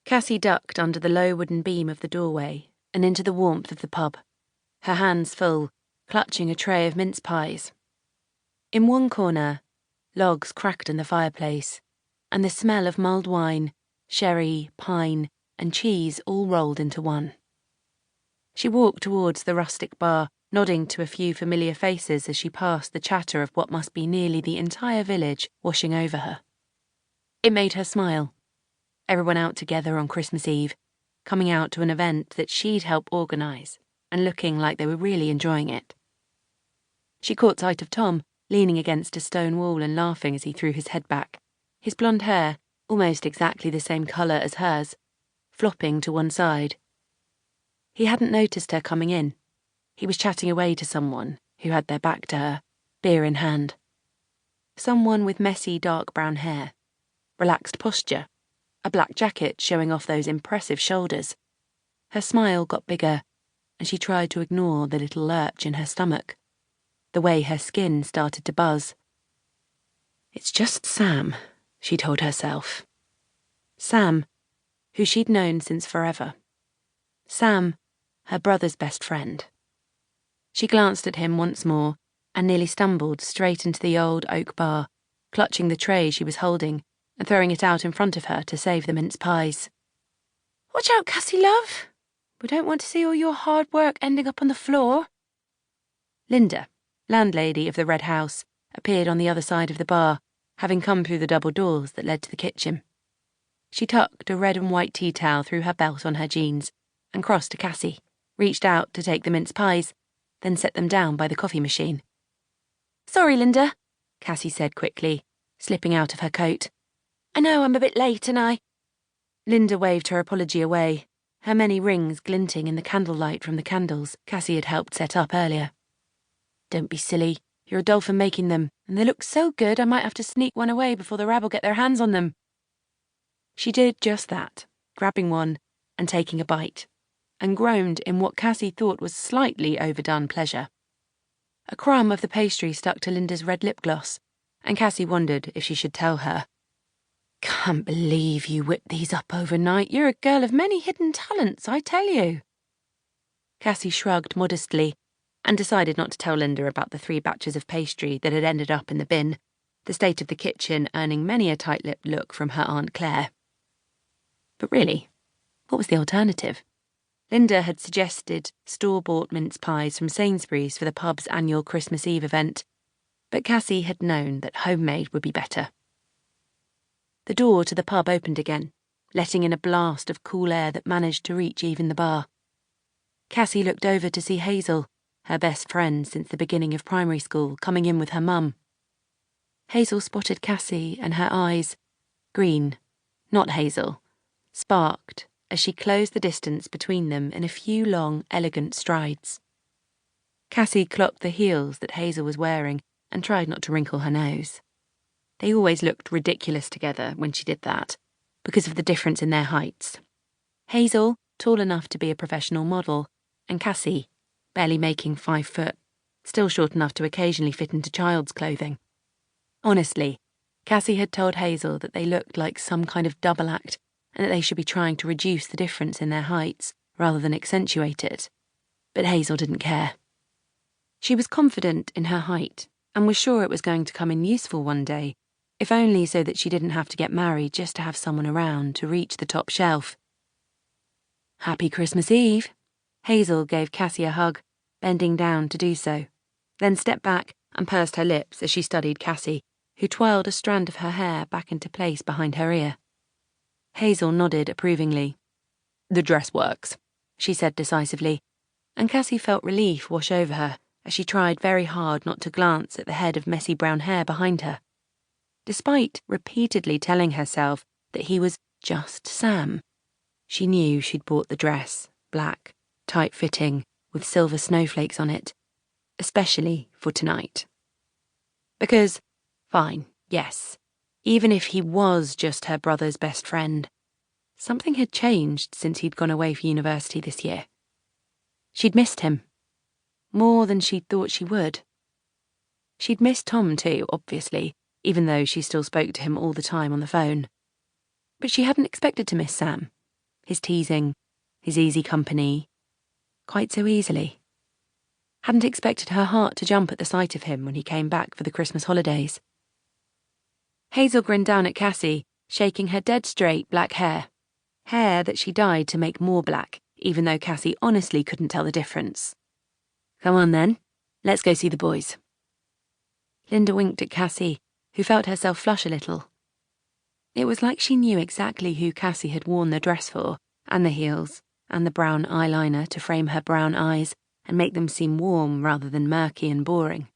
Cassie ducked under the low wooden beam of the doorway and into the warmth of the pub, her hands full, clutching a tray of mince pies. In one corner, logs cracked in the fireplace, and the smell of mulled wine, sherry, pine, and cheese all rolled into one. She walked towards the rustic bar, nodding to a few familiar faces as she passed the chatter of what must be nearly the entire village washing over her. It made her smile. Everyone out together on Christmas Eve, coming out to an event that she'd helped organise, and looking like they were really enjoying it. She caught sight of Tom, leaning against a stone wall and laughing as he threw his head back, his blonde hair, almost exactly the same colour as hers, flopping to one side. He hadn't noticed her coming in. He was chatting away to someone who had their back to her, beer in hand. Someone with messy dark brown hair, relaxed posture, a black jacket showing off those impressive shoulders. Her smile got bigger, and she tried to ignore the little lurch in her stomach, the way her skin started to buzz. It's just Sam, she told herself. Sam, who she'd known since forever. Sam, her brother's best friend. She glanced at him once more and nearly stumbled straight into the old oak bar, clutching the tray she was holding and throwing it out in front of her to save the mince pies. Watch out, Cassie, love. We don't want to see all your hard work ending up on the floor. Linda, landlady of the Red House, appeared on the other side of the bar, having come through the double doors that led to the kitchen. She tucked a red and white tea towel through her belt on her jeans and crossed to Cassie, reached out to take the mince pies, then set them down by the coffee machine. Sorry, Linda, Cassie said quickly, slipping out of her coat. I know I'm a bit late, and I... Linda waved her apology away, her many rings glinting in the candlelight from the candles Cassie had helped set up earlier. Don't be silly. You're a doll for making them, and they look so good I might have to sneak one away before the rabble get their hands on them. She did just that, grabbing one and taking a bite, and groaned in what Cassie thought was slightly overdone pleasure. A crumb of the pastry stuck to Linda's red lip gloss, and Cassie wondered if she should tell her. Can't believe you whipped these up overnight. You're a girl of many hidden talents, I tell you. Cassie shrugged modestly and decided not to tell Linda about the 3 batches of pastry that had ended up in the bin, the state of the kitchen earning many a tight-lipped look from her Aunt Claire. But really, what was the alternative? Linda had suggested store-bought mince pies from Sainsbury's for the pub's annual Christmas Eve event, but Cassie had known that homemade would be better. The door to the pub opened again, letting in a blast of cool air that managed to reach even the bar. Cassie looked over to see Hazel, her best friend since the beginning of primary school, coming in with her mum. Hazel spotted Cassie, and her eyes, green, not hazel, sparked as she closed the distance between them in a few long, elegant strides. Cassie clocked the heels that Hazel was wearing and tried not to wrinkle her nose. They always looked ridiculous together when she did that, because of the difference in their heights. Hazel, tall enough to be a professional model, and Cassie, barely making 5 foot, still short enough to occasionally fit into child's clothing. Honestly, Cassie had told Hazel that they looked like some kind of double act and that they should be trying to reduce the difference in their heights rather than accentuate it. But Hazel didn't care. She was confident in her height and was sure it was going to come in useful one day, if only so that she didn't have to get married just to have someone around to reach the top shelf. Happy Christmas Eve. Hazel gave Cassie a hug, bending down to do so, then stepped back and pursed her lips as she studied Cassie, who twirled a strand of her hair back into place behind her ear. Hazel nodded approvingly. The dress works, she said decisively, and Cassie felt relief wash over her as she tried very hard not to glance at the head of messy brown hair behind her. Despite repeatedly telling herself that he was just Sam, she knew she'd bought the dress, black, tight-fitting, with silver snowflakes on it, especially for tonight. Because, fine, yes, even if he was just her brother's best friend, something had changed since he'd gone away for university this year. She'd missed him, more than she'd thought she would. She'd missed Tom too, obviously, even though she still spoke to him all the time on the phone. But she hadn't expected to miss Sam, his teasing, his easy company, quite so easily. Hadn't expected her heart to jump at the sight of him when he came back for the Christmas holidays. Hazel grinned down at Cassie, shaking her dead straight black hair. Hair that she dyed to make more black, even though Cassie honestly couldn't tell the difference. Come on then, let's go see the boys. Linda winked at Cassie, who felt herself flush a little. It was like she knew exactly who Cassie had worn the dress for, and the heels, and the brown eyeliner to frame her brown eyes and make them seem warm rather than murky and boring.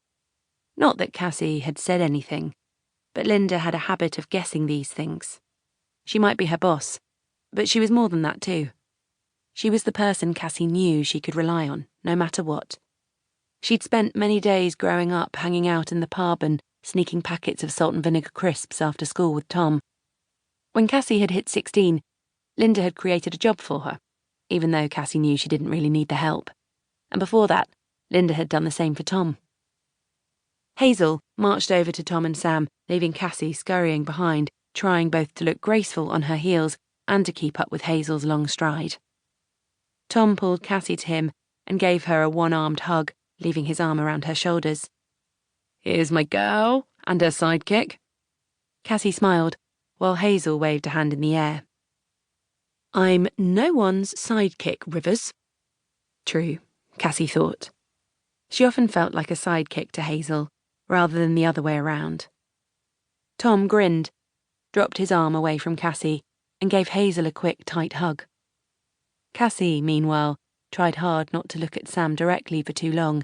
Not that Cassie had said anything, but Linda had a habit of guessing these things. She might be her boss, but she was more than that too. She was the person Cassie knew she could rely on, no matter what. She'd spent many days growing up hanging out in the pub and sneaking packets of salt and vinegar crisps after school with Tom. When Cassie had hit 16, Linda had created a job for her, even though Cassie knew she didn't really need the help. And before that, Linda had done the same for Tom. Hazel marched over to Tom and Sam, leaving Cassie scurrying behind, trying both to look graceful on her heels and to keep up with Hazel's long stride. Tom pulled Cassie to him and gave her a one-armed hug, leaving his arm around her shoulders. Here's my girl and her sidekick. Cassie smiled, while Hazel waved a hand in the air. I'm no one's sidekick, Rivers. True, Cassie thought. She often felt like a sidekick to Hazel, rather than the other way around. Tom grinned, dropped his arm away from Cassie, and gave Hazel a quick, tight hug. Cassie, meanwhile, tried hard not to look at Sam directly for too long,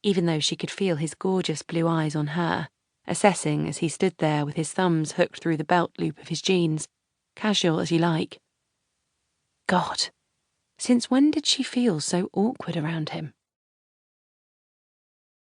even though she could feel his gorgeous blue eyes on her, assessing as he stood there with his thumbs hooked through the belt loop of his jeans, casual as you like. God, since when did she feel so awkward around him?